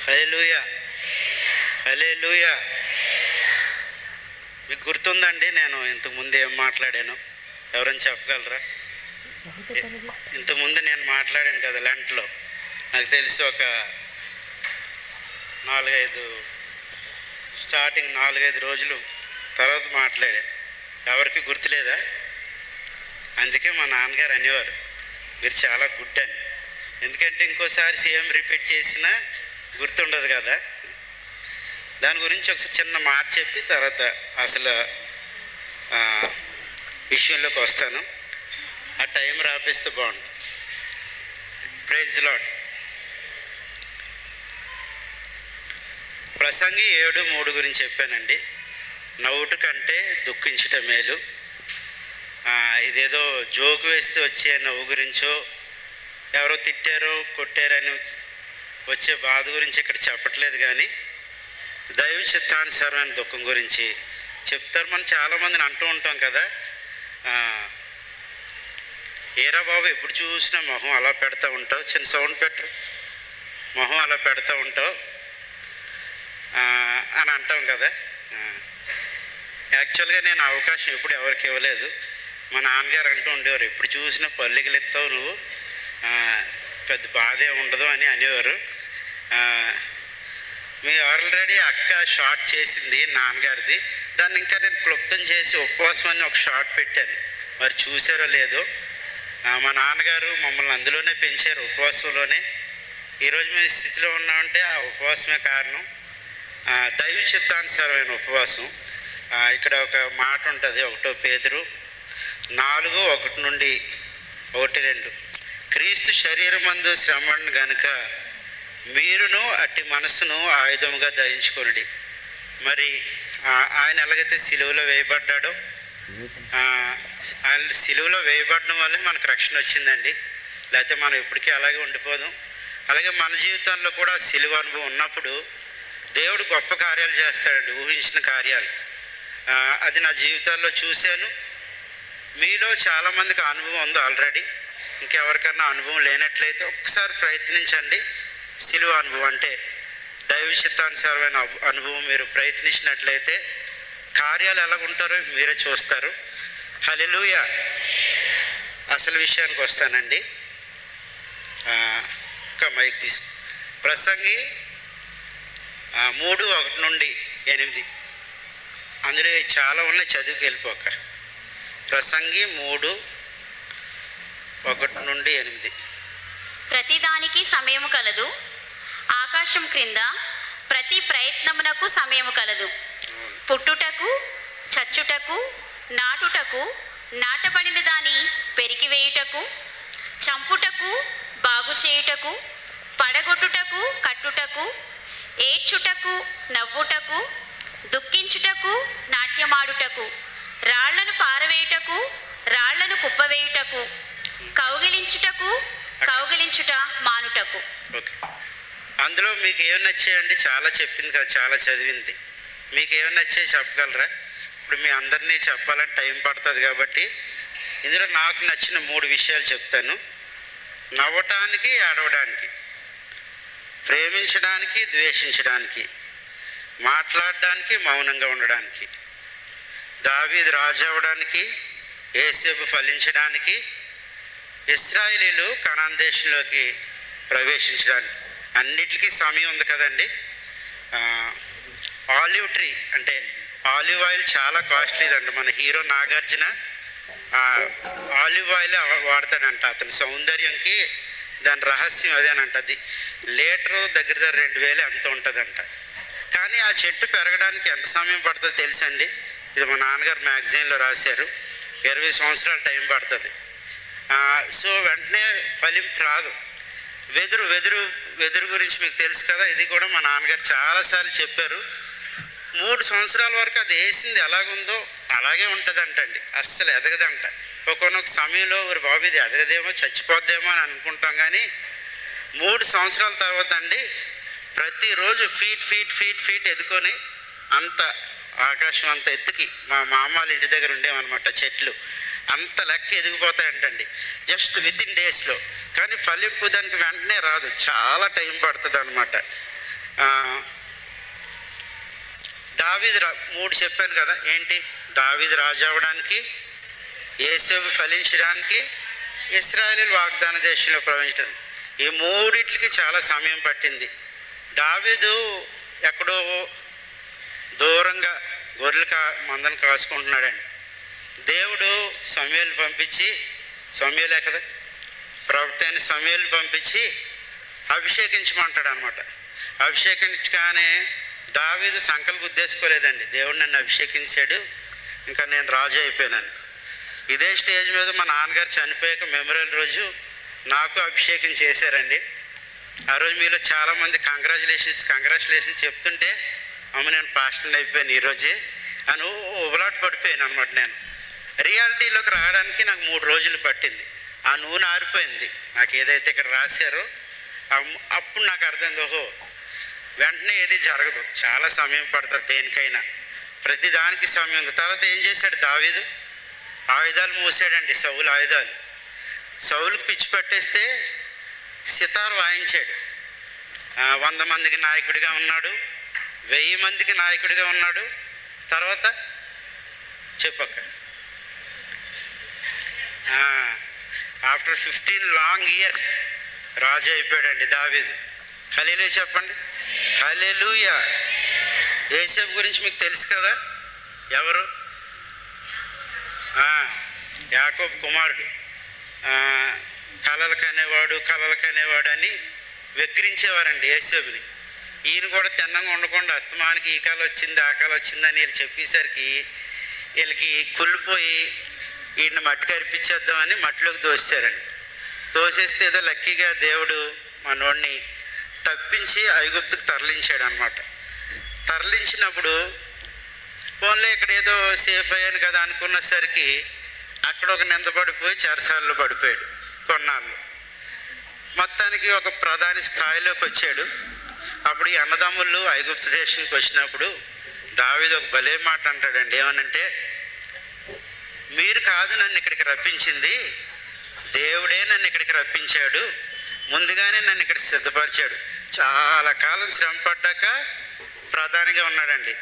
హల్లెలూయా, హల్లెలూయా. మీకు గుర్తుందండి నేను ఇంతకుముందు ఏం మాట్లాడాను? ఎవరైనా చెప్పగలరా? ఇంతకుముందు నేను మాట్లాడాను కదా లెంట్లో, నాకు తెలిసి ఒక 4-5 రోజులు తర్వాత మాట్లాడాను. ఎవరికి గుర్తులేదా? అందుకే మా నాన్నగారు అనేవారు మీరు చాలా గుడ్ అని. ఎందుకంటే ఇంకోసారి సేమ్ రిపీట్ చేసినా గుర్తుండదు కదా. దాని గురించి ఒకసారి చిన్న మాట చెప్పి తర్వాత అసలు విషయంలోకి వస్తాను. ఆ టైం రాపిస్తే బాగుండు. Praise Lord. ప్రసంగి 7:3 గురించి చెప్పానండి. నవ్వుట కంటే దుఃఖించుట మేలు. ఇదేదో జోకు వేస్తే వచ్చే నవ్వు గురించో, ఎవరో తిట్టారో కొట్టారని వచ్చే బాధ గురించి ఇక్కడ చెప్పట్లేదు, కానీ దైవ చిత్తానుసారమైన దుఃఖం గురించి చెప్తారు. మనం చాలామందిని అంటూ ఉంటాం కదా, ఏరా బాబు ఎప్పుడు చూసినా మొహం అలా పెడతా ఉంటావు, చిన్న సౌండ్ పెట్టరు, మొహం అలా పెడతా ఉంటావు అని అంటాం కదా. యాక్చువల్గా నేను అవకాశం ఎప్పుడు ఎవరికి ఇవ్వలేదు. మా నాన్నగారు అంటూ ఉండేవారు ఎప్పుడు చూసినా పల్లెకిలెత్తావు నువ్వు, పెద్ద బాధే ఉండదు అని అనేవారు. మీ ఆల్రెడీ అక్క షార్ట్ చేసింది నాన్నగారిది, దాన్ని ఇంకా నేను క్లుప్తం చేసి ఉపవాసం అని ఒక షార్ట్ పెట్టాను. మరి చూసారో లేదో. మా నాన్నగారు మమ్మల్ని అందులోనే పెంచారు, ఉపవాసంలోనే. ఈరోజు మేము స్థితిలో ఉన్నామంటే ఆ ఉపవాసమే కారణం. దైవ చిత్తానుసారమైన ఉపవాసం. ఇక్కడ ఒక మాట ఉంటుంది, 1 పేతురు 4:1-1-2. క్రీస్తు శరీరమందు శ్రమను గనుక మీరును అట్టి మనస్సును ఆయుధముగా ధరించుకొనుడి. మరి ఆయన ఎలాగైతే సిలువలో వేయబడ్డాడో, ఆయన సిలువలో వేయబడడం వల్లే మనకు రక్షణ వచ్చిందండి. లేకపోతే మనం ఎప్పటికీ అలాగే ఉండిపోదాం. అలాగే మన జీవితంలో కూడా సిలువ అనుభవం ఉన్నప్పుడు దేవుడు గొప్ప కార్యాలు చేస్తాడండి, ఊహించిన కార్యాలు. అది నా జీవితాల్లో చూశాను. మీలో చాలామందికి అనుభవం ఉంది ఆల్రెడీ. ఇంకెవరికన్నా అనుభవం లేనట్లయితే ఒకసారి ప్రయత్నించండి. సిలువ అనుభవం అంటే దైవ చిత్తానుసారమైన అనుభవం మీరు ప్రయత్నించినట్లయితే కార్యాలు ఎలాగుంటారో మీరే చూస్తారు. హల్లెలూయా. అసలు విషయానికి వస్తానండి. ఇంకా మైక్ తీసుకు. ప్రసంగి 3:1-8. అందులో చాలా ఉన్నాయి, చదువుకి వెళ్ళిపోక. ప్రసంగి 3:1-8. ప్రతిదానికి సమయము కలదు, ఆకాశం క్రింద ప్రతి ప్రయత్నమునకు సమయము కలదు. పుట్టుటకు, చచ్చుటకు, నాటుటకు, నాటబడిన దాని పెరికివేయుటకు, చంపుటకు, బాగు చేయుటకు, పడగొట్టుటకు, కట్టుటకు, ఏడ్చుటకు, నవ్వుటకు, దుఃఖించుటకు, నాట్యమాడుటకు, రాళ్లను పారవేయుటకు, రాళ్లను కుప్పవేయుటకు, కౌగిలించుట మానుటకు. ఓకే. అందులో మీకు ఏమి నచ్చాయండి? చాలా చెప్పింది కదా, చాలా చదివింది. మీకు ఏమి నచ్చాయి చెప్పగలరా? ఇప్పుడు మీ అందరినీ చెప్పాలని టైం పడుతుంది కాబట్టి ఇందులో నాకు నచ్చిన 3 విషయాలు చెప్తాను. నవ్వటానికి, ఏడవడానికి, ప్రేమించడానికి, ద్వేషించడానికి, మాట్లాడడానికి, మౌనంగా ఉండడానికి, దావీదు రాజు అవ్వడానికి, యేసేపు ఫలించడానికి, ఇశ్రాయేలీలు కనాన్ దేశంలోకి ప్రవేశించడానికి. అన్నిటికీ సమయం ఉంది కదండి. ఆలివ్ ట్రీ అంటే ఆలివ్ ఆయిల్ చాలా కాస్ట్లీదండి. మన హీరో నాగార్జున ఆలివ్ ఆయిల్ వాడతాడంట. అతని సౌందర్యంకి దాని రహస్యం అదేనంట. అది లీటరు దగ్గర 2,000 ఎంత ఉంటుందంట. కానీ ఆ చెట్టు పెరగడానికి ఎంత సమయం పడుతుందో తెలుసండి? ఇది మా నాన్నగారు మ్యాగజైన్లో రాశారు. 20 సంవత్సరాలు టైం పడుతుంది. సో వెంటనే ఫలింపు రాదు. వెదురు గురించి మీకు తెలుసు కదా. ఇది కూడా మా నాన్నగారు చాలాసార్లు చెప్పారు. 3 సంవత్సరాల వరకు అది వేసింది ఎలాగుందో అలాగే ఉంటుందంటండి. అస్సలు ఎదగదంట. ఒక్కొక్క సమయంలో ఒక బాబు ఇది ఎదగదేమో, చచ్చిపోద్దేమో అని అనుకుంటాం. కానీ 3 సంవత్సరాల తర్వాత అండి ప్రతిరోజు ఫీట్ ఎదుకొని అంత ఆకాశం అంత ఎత్తుకి మా మామూలు ఇంటి దగ్గర ఉండేవన్నమాట చెట్లు. అంత లెక్క ఎదిగిపోతాయంటండి జస్ట్ విత్ ఇన్ డేస్లో. కానీ ఫలింపు దానికి వెంటనే రాదు, చాలా టైం పడుతుంది అనమాట. దావీదు మూడు చెప్పాను కదా, ఏంటి? దావీదు రాజు అవ్వడానికి, యేసేపు ఫలించడానికి, ఇశ్రాయేలు వాగ్దాన దేశంలో ప్రవేశించడం. ఈ మూడిట్లకి చాలా సమయం పట్టింది. దావీదు ఎక్కడో దూరంగా మందను కాసుకుంటున్నాడండి. దేవుడు సమూయేలుని పంపించి, సమూయేలే కదా ప్రవక్త అయిన సమూయేలుని పంపించి అభిషేకించమంటాడు అనమాట. అభిషేకించగానే దావీదు సంకల్పం ఉద్దేశించుకోలేదండి, దేవుడు నన్ను అభిషేకించాడు, ఇంకా నేను రాజు అయిపోయానని. ఇదే స్టేజ్ మీద మా నాన్నగారు చనిపోయాక మెమోరియల్ రోజు నాకు అభిషేకం చేశారండి. ఆ రోజు మీలో చాలామంది కంగ్రాచులేషన్స్ చెప్తుంటే, అమ్మ నేను పాస్టర్ని అయిపోయాను ఈరోజే అని ఉబలాట పడిపోయాను అనమాట. నేను రియాలిటీలోకి రావడానికి నాకు 3 రోజులు పట్టింది. ఆ నూనె ఆరిపోయింది. నాకు ఏదైతే ఇక్కడ రాశారో అప్పుడు నాకు అర్థమైంది, ఓహో వెంటనే ఏది జరగదు, చాలా సమయం పడుతుంది దేనికైనా, ప్రతి దానికి సమయం ఉంది. తర్వాత ఏం చేశాడు దావీదు? ఆయుధాలు మూసాడండి, సౌలు ఆయుధాలు. సౌలుకి పిచ్చి పట్టేస్తే సితార్ వాయించాడు. 100 మందికి నాయకుడిగా ఉన్నాడు, 1000 మందికి నాయకుడిగా ఉన్నాడు. తర్వాత చెప్పక్క, ఆఫ్టర్ 15 లాంగ్ ఇయర్స్ రాజు అయిపోయాడండి దావీదు. హల్లెలూయా చెప్పండి, హల్లెలూయా. యేసేపు గురించి మీకు తెలుసు కదా, ఎవరు? యాకోబు కుమారుడు. కలలు కనేవాడు అని వెక్కిరించేవారండి యేసేపుని. ఈయన కూడా తిన్నంగా ఉండకుండా అస్తమానికి ఈ కాలం వచ్చింది ఆ కాలం వచ్చిందని వీళ్ళు చెప్పేసరికి వీళ్ళకి కుళ్ళిపోయి ఈయన్ని మట్టి కరిపించేద్దామని మట్టిలోకి తోసారండి. తోసేస్తే ఏదో లక్కీగా దేవుడు మనోడిని తప్పించి ఐగుప్తుకు తరలించాడు అనమాట. తరలించినప్పుడు ఫోన్లో ఇక్కడ ఏదో సేఫ్ అయ్యాను కదా అనుకున్నసరికి అక్కడ ఒక నింద పడిపోయి చెరసాలలో పడిపోయాడు కొన్నాళ్ళు. మొత్తానికి ఒక ప్రధాని స్థాయిలోకి వచ్చాడు. అప్పుడు ఈ అన్నదమ్ముళ్ళు ఐగుప్తు దేశానికి వచ్చినప్పుడు దావీదు ఒక భలే మాట అంటాడండి. ఏమనంటే, మీరు కాదు నన్ను ఇక్కడికి రప్పించింది, దేవుడే నన్ను ఇక్కడికి రప్పించాడు, ముందుగానే నన్ను ఇక్కడ సిద్ధపరిచాడు. చాలా కాలం శ్రమ పడ్డాక ప్రధానిగా ఉన్నాడండి.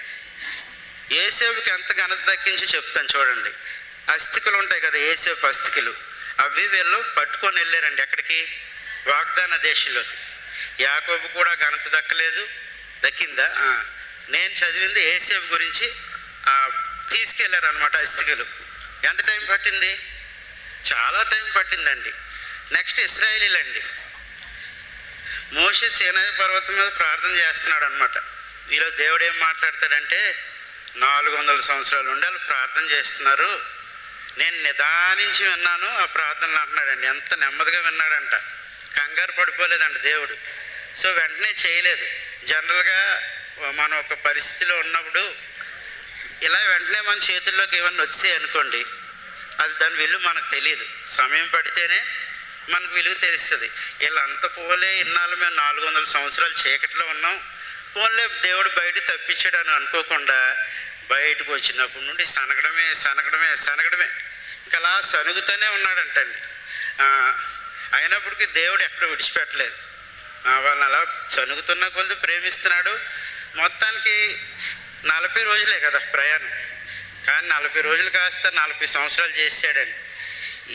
యేసేపుకి ఎంత ఘనత దక్కించి చెప్తాను చూడండి. అస్థికలు ఉంటాయి కదా, యేసేపు అస్థికలు, అవి వీళ్ళు పట్టుకొని వెళ్ళారండి ఎక్కడికి? వాగ్దాన దేశంలోకి. యాకోబు కూడా ఘనత దక్కిందా? నేను చదివింది యేసేపు గురించి. తీసుకెళ్లారనమాట అస్థికలు. ఎంత టైం పట్టింది? చాలా టైం పట్టిందండి. నెక్స్ట్ ఇశ్రాయేలీలండి. మోషే సీనాయి పర్వతం మీద ప్రార్థన చేస్తున్నాడు అనమాట. ఈరోజు దేవుడు ఏం మాట్లాడతాడంటే, 400 సంవత్సరాలు ఉండి వాళ్ళు ప్రార్థన చేస్తున్నారు, నేను నిదానించి విన్నాను ఆ ప్రార్థనలు అంటున్నాడండి. ఎంత నెమ్మదిగా విన్నాడంట, కంగారు పడిపోలేదంట దేవుడు. సో వెంటనే చేయలేదు. జనరల్గా మనం ఒక పరిస్థితిలో ఉన్నప్పుడు ఇలా వెంటనే మన చేతుల్లోకి ఏమన్నా వచ్చాయి అనుకోండి, అది దాని విలువ మనకు తెలియదు. సమయం పడితేనే మనకు విలువ తెలుస్తుంది. వీళ్ళంతా పోలే, ఇన్నాళ్ళు మేము 400 సంవత్సరాలు చీకట్లో ఉన్నాం, పోలే దేవుడు బయట తప్పించాడు అని అనుకోకుండా బయటకు వచ్చినప్పటి నుండి సనగడమే ఇంకా అలా సనుగుతూనే ఉన్నాడంటండి. అయినప్పటికీ దేవుడు ఎక్కడ విడిచిపెట్టలేదు. వాళ్ళని అలా చనుగుతున్న కొద్ది ప్రేమిస్తున్నాడు. మొత్తానికి 40 రోజులే కదా ప్రయాణం, కానీ 40 రోజులు కాస్త 40 సంవత్సరాలు చేసాడండి.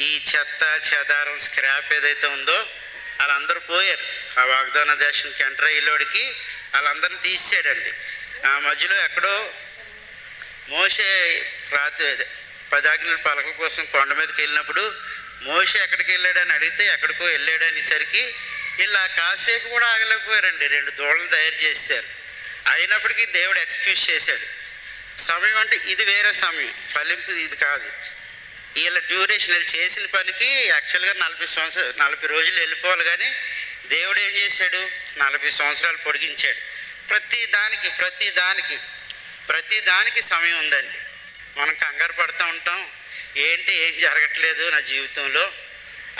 ఈ చెత్త చెదారం స్క్రాప్ ఏదైతే ఉందో వాళ్ళందరూ పోయారు. ఆ వాగ్దాన దేశానికి ఎంటర్ అయ్యేలోడికి వాళ్ళందరినీ తీసాడండి. ఆ మధ్యలో ఎక్కడో మోషే రాత్రి 10 ఆజ్ఞల పలకల కోసం కొండ మీదకి వెళ్ళినప్పుడు మోషే ఎక్కడికి వెళ్ళాడని అడిగితే ఎక్కడికో వెళ్ళాడు అనేసరికి ఇలా కాసేపు కూడా ఆగలేకపోయారండి. 2 దూడలు తయారు చేశారు. అయినప్పటికీ దేవుడు ఎక్స్క్యూజ్ చేశాడు. సమయం అంటే ఇది వేరే సమయం, ఫలింపు ఇది కాదు. వీళ్ళ డ్యూరేషన్, వీళ్ళు చేసిన పనికి యాక్చువల్గా 40 రోజులు వెళ్ళిపోవాలి, కానీ దేవుడు ఏం చేశాడు? 40 సంవత్సరాలు పొడిగించాడు. ప్రతి దానికి సమయం ఉందండి. మనం కంగారు పడుతూ ఉంటాం, ఏం జరగట్లేదు నా జీవితంలో,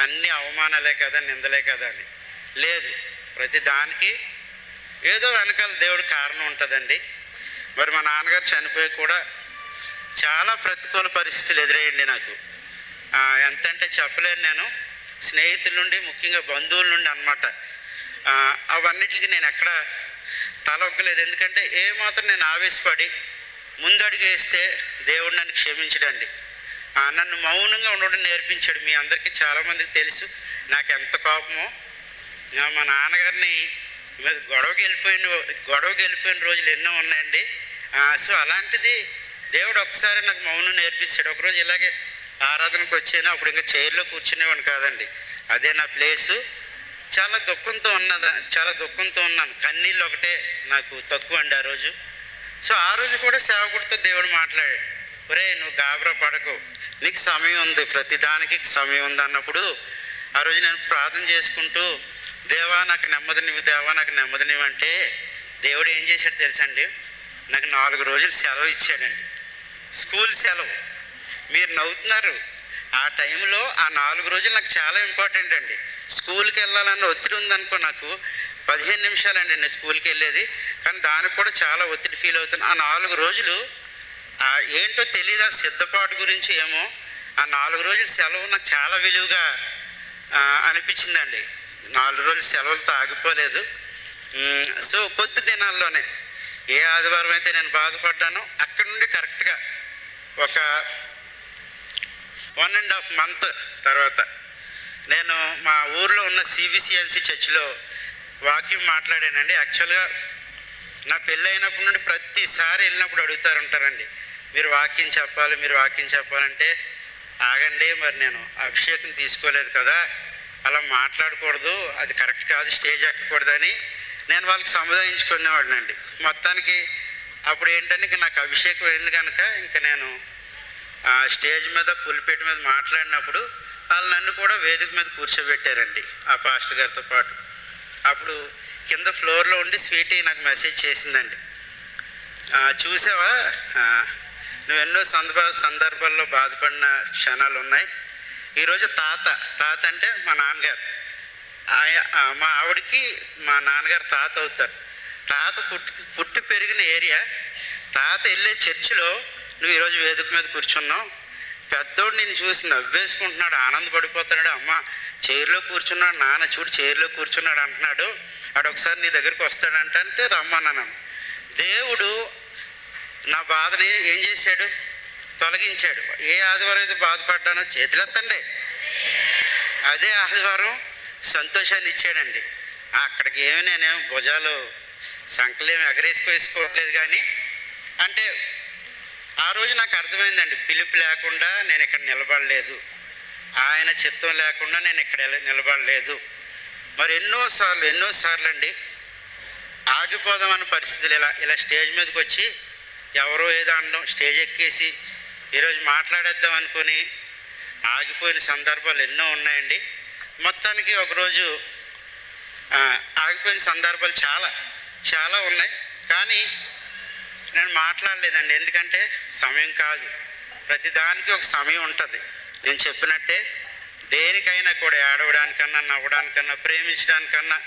అన్ని అవమానాలే కదా, నిందలే కదా అని. లేదు, ప్రతి దానికి ఏదో వెనకాల దేవుడు కారణం ఉంటుందండి. మరి మా నాన్నగారు చనిపోయి కూడా చాలా ప్రతికూల పరిస్థితులు ఎదురయ్యండి నాకు. ఎంతంటే చెప్పలేను నేను. స్నేహితుల నుండి, ముఖ్యంగా బంధువుల నుండి అన్నమాట. అవన్నిటికి నేను ఎక్కడ తల ఒగ్గలేదు. ఎందుకంటే ఏమాత్రం నేను ఆవేశపడి ముందడుగు వేస్తే దేవుడు నన్ను క్షమించడండి. నన్ను మౌనంగా ఉండడం నేర్పించాడు. మీ అందరికీ చాలామందికి తెలుసు నాకు ఎంత కోపమో. మా నాన్నగారిని మీద గొడవకి వెళ్ళిపోయిన రోజులు ఎన్నో ఉన్నాయండి. సో అలాంటిది దేవుడు ఒకసారి నాకు మౌనం నేర్పించాడు. ఒకరోజు ఇలాగే ఆరాధనకు వచ్చాను. అప్పుడు ఇంకా చైర్లో కూర్చునేవాడిని కాదండి. అదే నా ప్లేసు. చాలా దుఃఖంతో ఉన్నాను. కన్నీళ్ళు ఒకటే నాకు తక్కువ అండి ఆ రోజు. సో ఆ రోజు కూడా సేవకుడితో దేవుడు మాట్లాడాడు, ఒరే నువ్వు గాబరా పడకు, నీకు సమయం ఉంది, ప్రతిదానికి సమయం ఉంది అన్నప్పుడు ఆ రోజు నేను ప్రార్థన చేసుకుంటూ దేవా నాకు నెమ్మదినివ్వు అంటే దేవుడు ఏం చేశాడు తెలుసండి, నాకు 4 రోజులు సెలవు ఇచ్చాడండి. స్కూల్ సెలవు. మీరు నవ్వుతున్నారు. ఆ టైంలో ఆ 4 రోజులు నాకు చాలా ఇంపార్టెంట్ అండి. స్కూల్కి వెళ్ళాలన్న ఒత్తిడి ఉందనుకో. నాకు 15 నిమిషాలండి నేను స్కూల్కి వెళ్ళేది, కానీ దానికి కూడా చాలా ఒత్తిడి ఫీల్ అవుతున్నాను. ఆ 4 రోజులు ఏంటో తెలియదు, ఆ సిద్ధపాటు గురించి ఏమో. ఆ 4 రోజుల సెలవు నాకు చాలా విలువగా అనిపించిందండి. 4 రోజులు సెలవులతో ఆగిపోలేదు. సో కొద్ది దినాల్లోనే ఏ ఆదివారం అయితే నేను బాధపడ్డానో అక్కడ నుండి కరెక్ట్గా ఒక 1.5 మంత్ తర్వాత నేను మా ఊర్లో ఉన్న సిబిసిఎన్సి చర్చిలో వాక్యం మాట్లాడానండి. యాక్చువల్గా నా పెళ్ళి అయినప్పటి నుండి ప్రతిసారి వెళ్ళినప్పుడు అడుగుతారంటారండి, మీరు వాక్యం చెప్పాలంటే ఆగండి, మరి నేను అభిషేకం తీసుకోలేదు కదా, అలా మాట్లాడకూడదు, అది కరెక్ట్ కాదు, స్టేజ్ ఎక్కకూడదని నేను వాళ్ళకి సముదాయించుకునేవాడినండి. మొత్తానికి అప్పుడు ఏంటంటే నాకు అభిషేకం అయింది కనుక ఇంకా నేను స్టేజ్ మీద పులిపేట మీద మాట్లాడినప్పుడు వాళ్ళు నన్ను కూడా వేదిక మీద కూర్చోబెట్టారండి ఆ పాస్టర్ గారితో పాటు. అప్పుడు కింద ఫ్లోర్లో ఉండి స్వీటీ నాకు మెసేజ్ చేసిందండి, చూసావా నువ్వు ఎన్నో సందర్భాల్లో బాధపడిన క్షణాలు ఉన్నాయి. ఈరోజు తాత అంటే మా నాన్నగారు, మా ఆవిడకి మా నాన్నగారు తాత అవుతారు. తాత పుట్టి పెరిగిన ఏరియా, తాత వెళ్ళే చర్చిలో నువ్వు ఈరోజు వేదిక మీద కూర్చున్నావు. పెద్దోడు నేను చూసి నవ్వేసుకుంటున్నాడు, ఆనందపడిపోతున్నాడు. అమ్మ చైర్లో కూర్చున్నాడు, నాన్న చూడు చైర్లో కూర్చున్నాడు అంటున్నాడు, ఒకసారి నీ దగ్గరికి వస్తాడంటే రమ్మన్నాను. దేవుడు నా బాధని ఏం చేశాడు, తొలగించాడు. ఏ ఆదివారం అయితే బాధపడ్డానో చేతులెత్తండి, అదే ఆదివారం సంతోషాన్ని ఇచ్చాడండి. అక్కడికి నేనేం భుజాలు సంకలేమి ఎగరేసుకోలేదు, కానీ అంటే ఆ రోజు నాకు అర్థమైందండి, పిలుపు లేకుండా నేను ఇక్కడ నిలబడలేదు, ఆయన చిత్తం లేకుండా నేను ఇక్కడ నిలబడలేదు. మరి ఎన్నోసార్లు అండి ఆగిపోదామన్న పరిస్థితులు ఇలా స్టేజ్ మీదకి వచ్చి ఎవరో ఏదో అనడం, స్టేజ్ ఎక్కేసి ఈరోజు మాట్లాడేద్దాం అనుకొని ఆగిపోయిన సందర్భాలు ఎన్నో ఉన్నాయండి. మొత్తానికి ఒకరోజు ఆగిపోయిన సందర్భాలు చాలా ఉన్నాయి, కానీ నేను మాట్లాడలేదండి. ఎందుకంటే సమయం కాదు, ప్రతిదానికి ఒక సమయం ఉంటుంది. నేను చెప్పినట్టే దేనికైనా కూడా ఏడవడానికన్నా, నవ్వడానికన్నా, ప్రేమించడానికన్నా,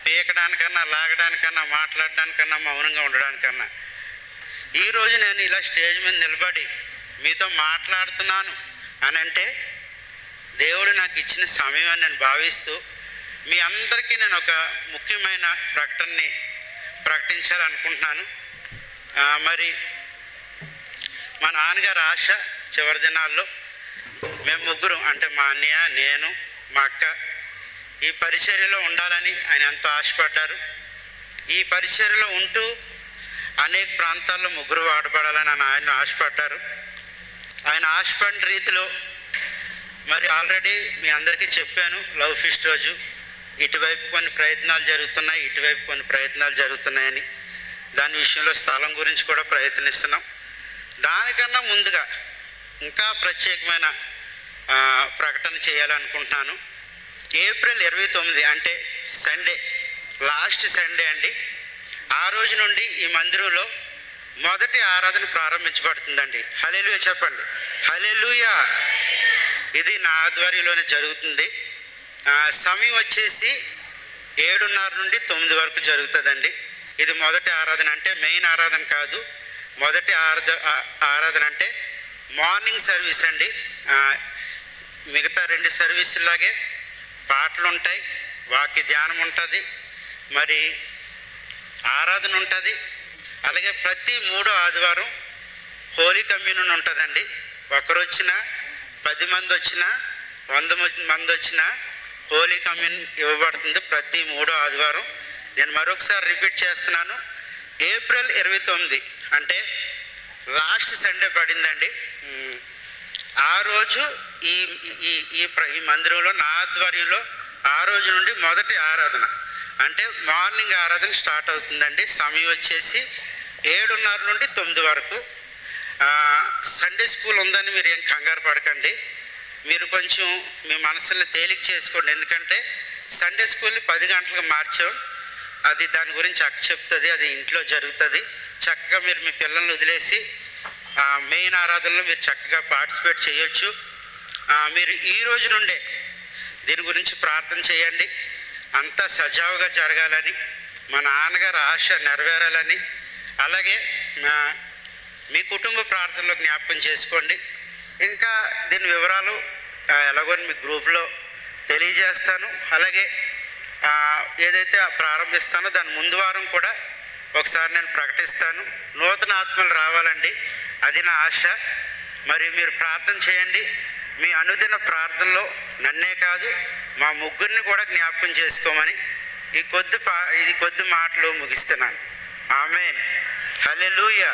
పీకడానికన్నా, లాగడానికన్నా, మాట్లాడడానికన్నా, మౌనంగా ఉండడానికన్నా, ఈరోజు నేను ఇలా స్టేజ్ మీద నిలబడి మీతో మాట్లాడుతున్నాను అని అంటే దేవుడు నాకు ఇచ్చిన సమయం అని నేను భావిస్తూ మీ అందరికీ నేను ఒక ముఖ్యమైన ప్రకటనని ప్రకటించాలనుకుంటున్నాను. మరి మా నాన్నగారు ఆశ చివరి దినాల్లో మేము ముగ్గురు, అంటే మా అన్నయ్య, నేను, మా అక్క ఈ పరిచర్యలో ఉండాలని ఆయన ఎంతో ఆశపడ్డారు. ఈ పరిచర్యలో ఉంటూ అనేక ప్రాంతాల్లో ముగ్గురు వాడబడాలని ఆయన ఆశపడ్డారు. ఆయన ఆశపడిన రీతిలో మరి ఆల్రెడీ మీ అందరికీ చెప్పాను, లవ్ ఫీస్ట్ రోజు ఇటువైపు కొన్ని ప్రయత్నాలు జరుగుతున్నాయని. దాని విషయంలో స్థలం గురించి కూడా ప్రయత్నిస్తున్నాం. దానికన్నా ముందుగా ఇంకా ప్రత్యేకమైన ప్రకటన చేయాలనుకుంటున్నాను. ఏప్రిల్ 29 అంటే సండే, లాస్ట్ సండే అండి, ఆ రోజు నుండి ఈ మందిరంలో మొదటి ఆరాధన ప్రారంభించబడుతుందండి. హల్లెలూయా చెప్పండి, హల్లెలూయా. ఇది నా ఆధ్వర్యంలోనే జరుగుతుంది. సమయం వచ్చేసి 7:30 నుండి 9 వరకు జరుగుతుందండి. ఇది మొదటి ఆరాధన, అంటే మెయిన్ ఆరాధన కాదు, మొదటి ఆరాధన అంటే మార్నింగ్ సర్వీస్ అండి. మిగతా 2 సర్వీసులాగే పాటలు ఉంటాయి, వాక్య ధ్యానం ఉంటుంది. మరి ఆరాధన ఉంటుంది. అలాగే ప్రతి 3వ ఆదివారం హోలీ కమ్యూనియన్ ఉంటుందండి. ఒకరు వచ్చినా 10 మంది వచ్చినా 100 మంది వచ్చినా హోలీ కమ్యూనియన్ ఇవ్వబడుతుంది ప్రతి 3వ ఆదివారం. నేను మరొకసారి రిపీట్ చేస్తున్నాను. ఏప్రిల్ 29 అంటే లాస్ట్ సండే పడిందండి. ఆ రోజు ఈ ఈ ఈ మందిరంలో నా ఆధ్వర్యంలో ఆ రోజు నుండి మొదటి ఆరాధన అంటే మార్నింగ్ ఆరాధన స్టార్ట్ అవుతుందండి. సమయం వచ్చేసి 7:30 నుండి 9 వరకు. సండే స్కూల్ ఉందని మీరు ఏం కంగారు పడకండి. మీరు కొంచెం మీ మనసుని తేలిక చేసుకోండి. ఎందుకంటే సండే స్కూల్ని 10 గంటలకు మార్చాం. అది దాని గురించి అక్క చెప్తుంది, అది ఇంట్లో జరుగుతుంది. చక్కగా మీరు మీ పిల్లల్ని వదిలేసి మెయిన్ ఆరాధనలో మీరు చక్కగా పార్టిసిపేట్ చేయొచ్చు. మీరు ఈ రోజు నుండే దీని గురించి ప్రార్థన చేయండి. అంతా సజావుగా జరగాలని, మా నాన్నగారి ఆశ నెరవేరాలని, అలాగే మీ కుటుంబ ప్రార్థనలో జ్ఞాపకం చేసుకోండి. ఇంకా దీని వివరాలు ఎలాగో మీ గ్రూప్లో తెలియజేస్తాను. అలాగే ఏదైతే ప్రారంభిస్తానో దాని ముందు వారం కూడా ఒకసారి నేను ప్రకటిస్తాను. నూతన ఆత్మలు రావాలండి, అది నా ఆశ. మరి మీరు ప్రార్థన చేయండి. మీ అనుదిన ప్రార్థనలో నన్నే కాదు మా ముగ్గురిని కూడా జ్ఞాపకం చేసుకోమని ఇది కొద్ది మాటలు ముగిస్తున్నాను. ఆమేన్. హల్లెలూయా.